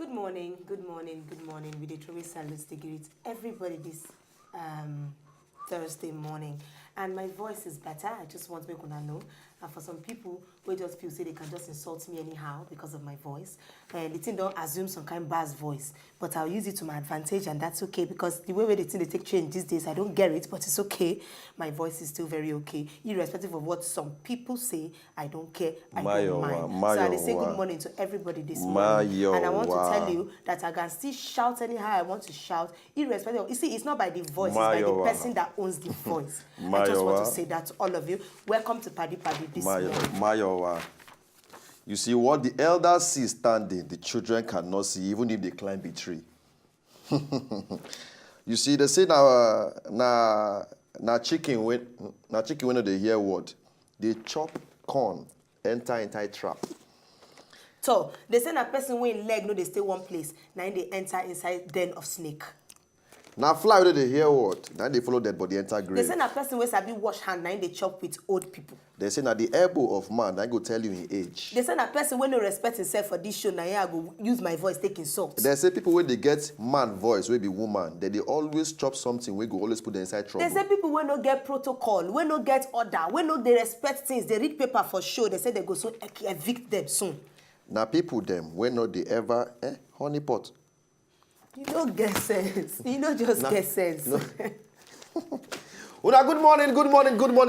Good morning. We dey truly salute the greet everybody this Thursday morning. And my voice is better. I just want to make una know. And for some people who just feel say they can just insult me anyhow because of my voice, the thing don't assume some kind of bass voice, but I'll use it to my advantage, and that's okay because the way the thing they take change these days, I don't get it, but it's okay. My voice is still very okay, irrespective of what some people say. I don't care. I don't mind. So I say good morning to everybody this morning, and I want to tell you that I can still shout anyhow I want to shout, irrespective of. You see, it's not by the voice, it's by the person that owns the voice. I just want to say that to all of you. Welcome to PADI this morning. Mayowa. You see, what the elders see standing, the children cannot see, even if they climb a tree. You see, they say na chicken when they hear word, they chop corn, enter inside trap. So they say a person when leg no they stay one place, now they enter inside den of snake. Now fly when they hear word, now they follow that body enter grave. They say a person when sabi wash hand, now they chop with old people. They say that the elbow of man, I go tell you in age. They say a person when no respect himself for this show, now I go use my voice take insult. They say people when they get man voice, will be woman, then they always chop something, we go always put them inside trouble. They say people when no get protocol, when no get order, when no they respect things, they read paper for show, they say they go so evict them soon. Now people them, when no they ever, honey pot. You don't get sense. You don't just get sense. No. Well, good morning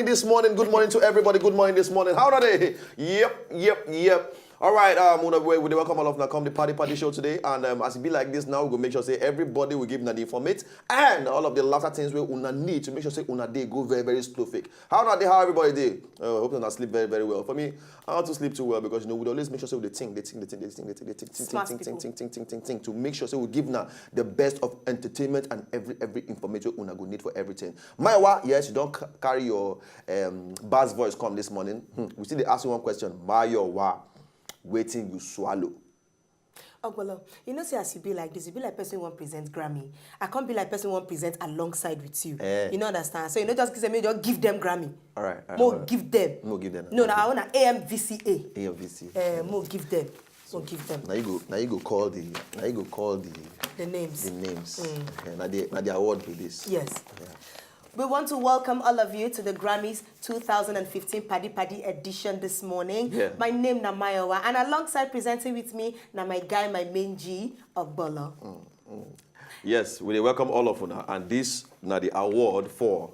this morning. Good morning to everybody. Good morning this morning. How are they? Yep. All right, we welcome all of you come the PADI show today. And as it be like this now, we're going to make sure say everybody will give you the informate and all of the laughter things we una need to make sure say una day go very, very slow fake. How everybody day? I hope you not sleep very, very well. For me, I want to sleep too well because we always make sure say we think to make sure say we give now the best of entertainment and every information una go need for everything. Mayowa, yes, you don't carry your bass voice come this morning. We still ask you one question. Mayowa. Waiting you swallow. Ogolor, you know, say as you be like this, you be like person who won't present Grammy. I can't be like person who won't present alongside with you. You know understand? So you know just give them Grammy. All right. More give them. No, I want an AMVCA. AMVCA. More give them. More give them. Now you go call the names. The names. Okay, now the award with this. Yes. Yeah. We want to welcome all of you to the Grammys 2015 PADI edition this morning. Yeah. My name is Mayowa, and alongside presenting with me, now my guy, my main G, Ogolor. Yes, we welcome all of you now, and this now the award for.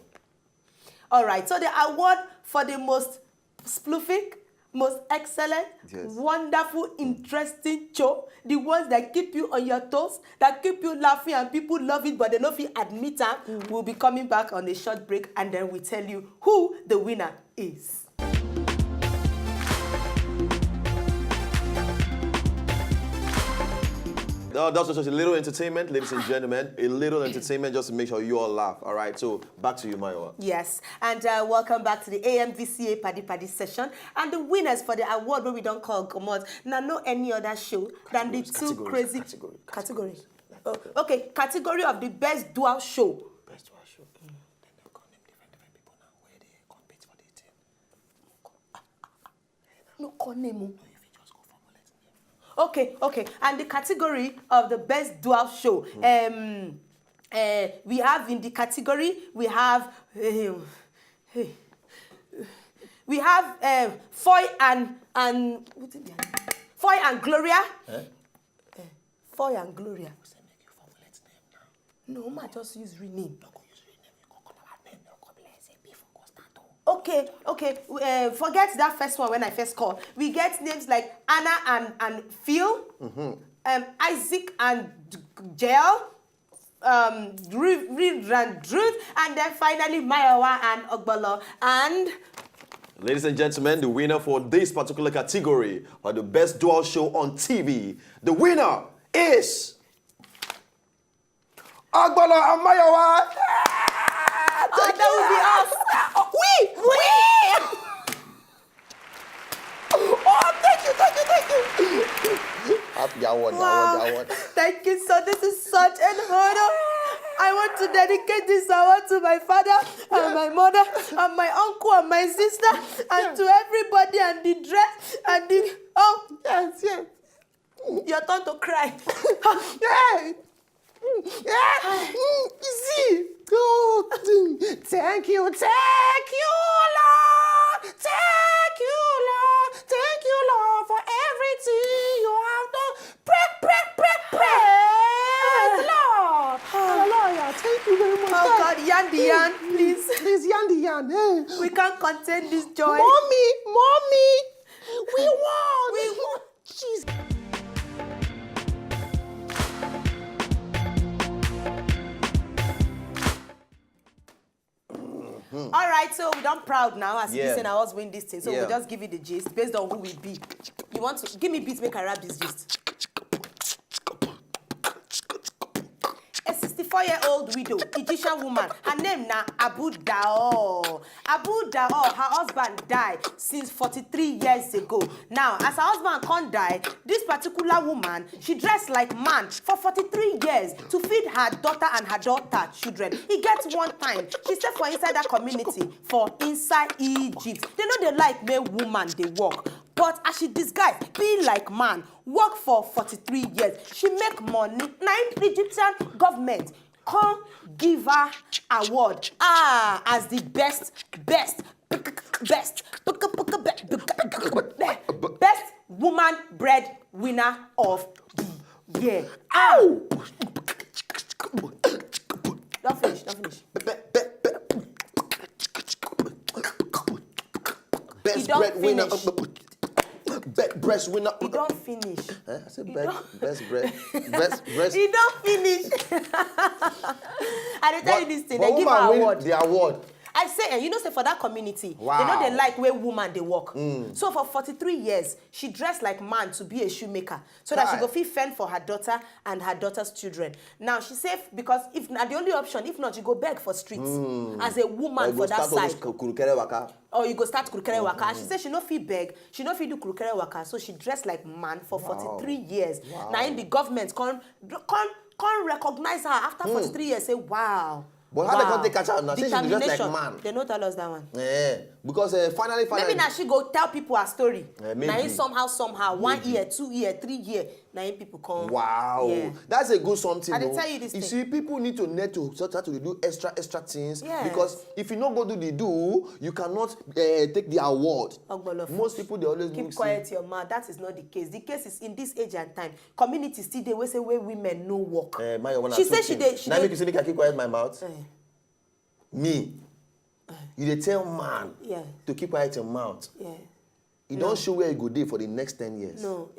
All right, so the award for the most sploofic, most excellent, wonderful, interesting show, the ones that keep you on your toes, that keep you laughing and people love it, but they don't feel admit it. We'll be coming back on a short break and then we tell you who the winner is. No, that's just a little entertainment, ladies and gentlemen. A little entertainment just to make sure you all laugh. All right, so back to you, Mayowa. Yes, and welcome back to the AMVCA PADI session. And the winners for the award where we don't call Gomot, now no any other show than the two crazy category. Oh, okay, category of the best dual show. Best dual show. Then they call them different people now where they compete for the team. No call name. Okay. And the category of the best dual show. We have in the category, we have Foy and Gloria. Foy and Gloria. No, ma just use rename. Okay. Forget that first one when I first called. We get names like Anna and Phil, Isaac and Jael, Reed and Ruth, and then finally Mayowa and Ogolor. And ladies and gentlemen, the winner for this particular category or the best dual show on TV, the winner is Ogolor and Mayowa. That would be us. We. Oh, thank you. Happy award. Thank you, so this is such an honor. I want to dedicate this award to my father and my mother and my uncle and my sister and to everybody and the dress and the yes. Your turn to cry. Yeah. Yeah. You see? Oh, thank you, Lord. Thank you, Lord, for everything you have done. Praise the Lord. Hallelujah. Thank you very much. Oh God, yan the yan, please. Please, yan the yan. Hey. We can't contain this joy. Mommy, we won. We won. Jesus. All right, so we done proud now as Yeah. you saying I was win this thing. So Yeah. we'll just give you the gist based on who we be. You want to give me beats, make I rap this gist. A 64-year-old widow, Egyptian woman, her name na Abu Dao. Abu Dao, her husband died since 43 years ago. Now, as her husband can't die, this particular woman, she dressed like man for 43 years to feed her daughter and her daughter children. It gets one time, she stayed for inside that community for inside Egypt. They know they like where woman they work. But as she disguised, be like man, work for 43 years. She make money. Now Egyptian government come give her award as the best woman breadwinner of the year. Ow! Don't finish. Best don't breadwinner. finish. Breast winner. You don't finish. I said best breast. You don't finish. I dey tell you this thing. They give her woman award. win the award. I say, you know, say for that community, Wow. they know they like where woman they work. So for 43 years, she dressed like man to be a shoemaker, so that she Kai. go fit fend for her daughter and her daughter's children. Now she said because if not the only option, if not, you go beg for streets as a woman for that side. Or you go start kurukere waka. She said she no fit beg, she no fit do kurukere waka, so she dressed like man for 43 years. Wow. Now in the government can't recognize her after 43 years. Say wow. But how they can't take catch her now? Say she be just like man. They don't tell us that one. Yeah, because finally. Maybe now she go tell people her story. Maybe. Now somehow, 1 year, 2 year, 3 year, now people come. Wow, Yeah. that's a good something. I dey though. tell you this You thing. see, people need to net to start to do extra things. Yes. Because if you not go do the do, you cannot take the award. Ogolor. Most people they always Keep look, quiet your mouth. That is not the case. The case is in this age and time. Community still they say where women no work. Mayowa, She said she did. Now make you say make I keep quiet my mouth. Eh, Me, you dey tell man Yeah. to keep quiet your mouth. yeah. You don't show where you go dey for the next 10 years. No.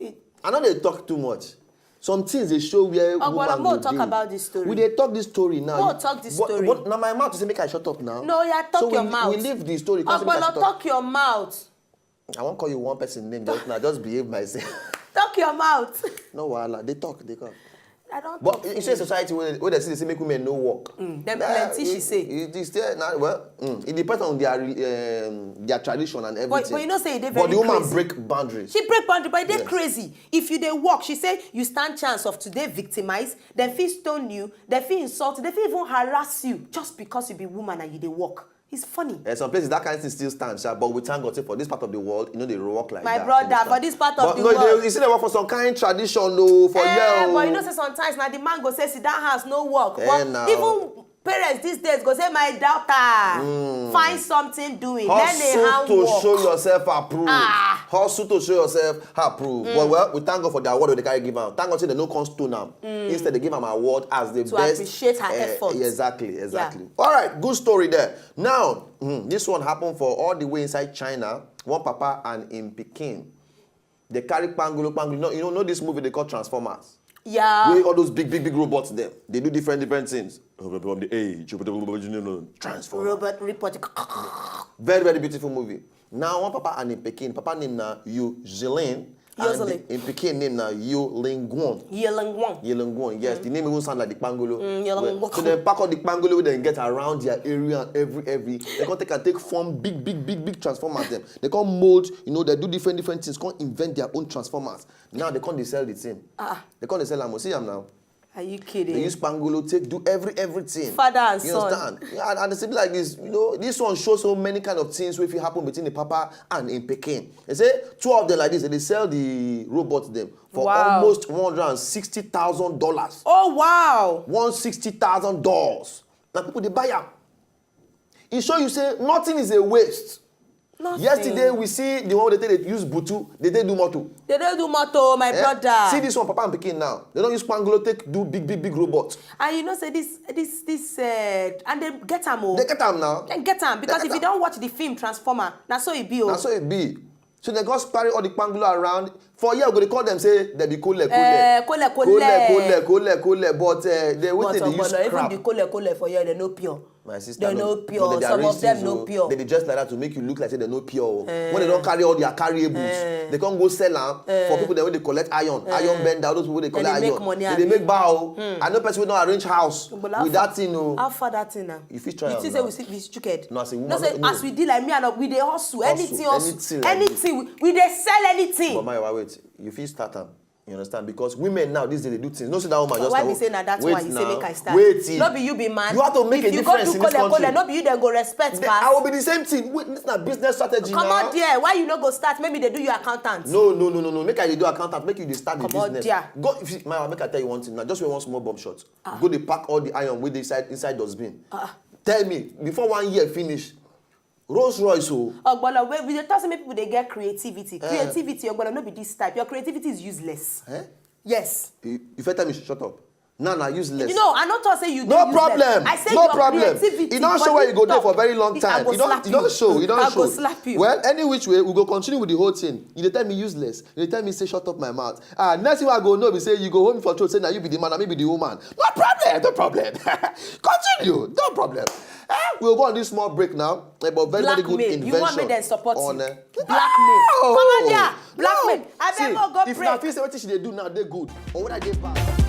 I know they talk too much. Some things they show where woman Mo go talk dey. about this story. We dey talk this story now. Mo talk this story. But now my mouth is say make I shut up now. No, yeah, talk so your we, mouth. We leave the story. Can't say make I Ogolor, shut up. talk your mouth. I won't call you one person name just now. Just behave myself. Talk your mouth. No wahala. They talk. I don't But talk you finish. say society where they say make women no work. Them plenty she say. It still well. It depends on their tradition and everything. But you know say they very But the woman crazy. break boundaries. She break boundary, but they Yes. crazy. If you dey walk, she say you stand chance of today victimized, then feel stone you, then feel insult you, then feel even harass you just because you be woman and you dey walk. It's funny. Some places that kind of thing still stands, but we thank God say for this part of the world, they work like My that. brother, you understand? for this part of but the no, world. you see they work for some kind of tradition, though, for years. But you know say sometimes now the man go say sit down house no work. Now. Even parents these days go say my daughter find something doing. Then they Hustle hand to work. show yourself approved. Hustle to show yourself approved. Well, we thank God for the award they carry give am. Thank God say they no come stone am. Instead, they give am award as the To best. appreciate her efforts. Exactly. Yeah. All right, good story there. Now, this one happened for all the way inside China. One papa and him pikin. They carry pangolo. No, you know this movie they call Transformers. Yeah. Where all those big robots them. They do different things. From the age, Transformers. Robert report. Very beautiful movie. Now one papa and a Pekin. Papa name na Yu Zilin. Yozole. And in Pekin name na Yu Lingguan. Yelangwang. Yes, the name even sound like the Pangolo. Yelangwang. So then pack all the Pangolo, then get around their area and every. They can take form big transformers them. They can mold, they do different things. Can invent their own transformers. Now they can't sell the same. They can't sell them. See them now. Are you kidding? They use Pangolo take do everything. Father and you son. Understand? Yeah, and it's like this, this one shows so many kind of things if it happen between the papa and in Peking. They say 2 of them like this, and they sell the robots them for almost $160,000. Oh wow! $160,000. Now people they buy them. It show you say nothing is a waste. Nothing. Yesterday we see the one they use Butu, they do moto. They don't do moto, my brother. See this one, Papa and Peking now. They don't use Pangolo take do big robots. And say this and they get them. They get them now. They get them because if you don't watch the film Transformer, that's so it be. That's so it be. So they go carry all the Pangolo around. For a year, they call them say they be kole. But they wait till they use crap. Even the kole for year, they no pure. My sister, they're no pure. Some of them no pure. They just like that to make you look like say they're no pure. When they don't carry all their carryables, they can't go sell them for people that when they collect iron bender. Those people they collect iron. Make money. They make bow. I know person will not arrange house with that thing. How far that thing now? If you try, you say we stupid. No, I say woman. No, say as we deal like me and we they hustle anything. We they sell anything. But Mayowa, wait. You feel start them. You understand? Because women now these days they do things. No, say that woman just. Why be say now that's why you say make I start? Wait. Not be you be man. You have to make a difference in this country. Not be you then go respect. I will be the same thing. Wait, this is not business strategy. Come on, dear. Why you not go start? Maybe they do your accountant. No. Make I do accountant. Make you dey start the business. Come on, dear. Go. If you, make I tell you one thing now. Just wear one small bomb shot. Go dey pack all the iron with the inside dustbin. Tell me before 1 year finish. Rolls Royce. Ogolor, we dey talk say people they get creativity. Creativity, Ogolor, no be this type. Your creativity is useless. Yes. If you tell me shut up. Nah, useless. You know, I not to say you do no problem. I say no your problem. Creativity. You don't show where you go there for a very long time. You don't show. You don't show. Go slap you. Well, any which way, we go continue with the whole thing. You dey tell me useless. You dey tell me say shut up my mouth. Next thing I go know, we say you go home for truth, say now you be the man, and me be the woman. No problem. Continue. No problem. We'll go on this small break now. But very good invention. You want me then support you? Blackmail. No. Come on there. Blackmail. I better go if break. If say what they do now, they good. Or what I get back.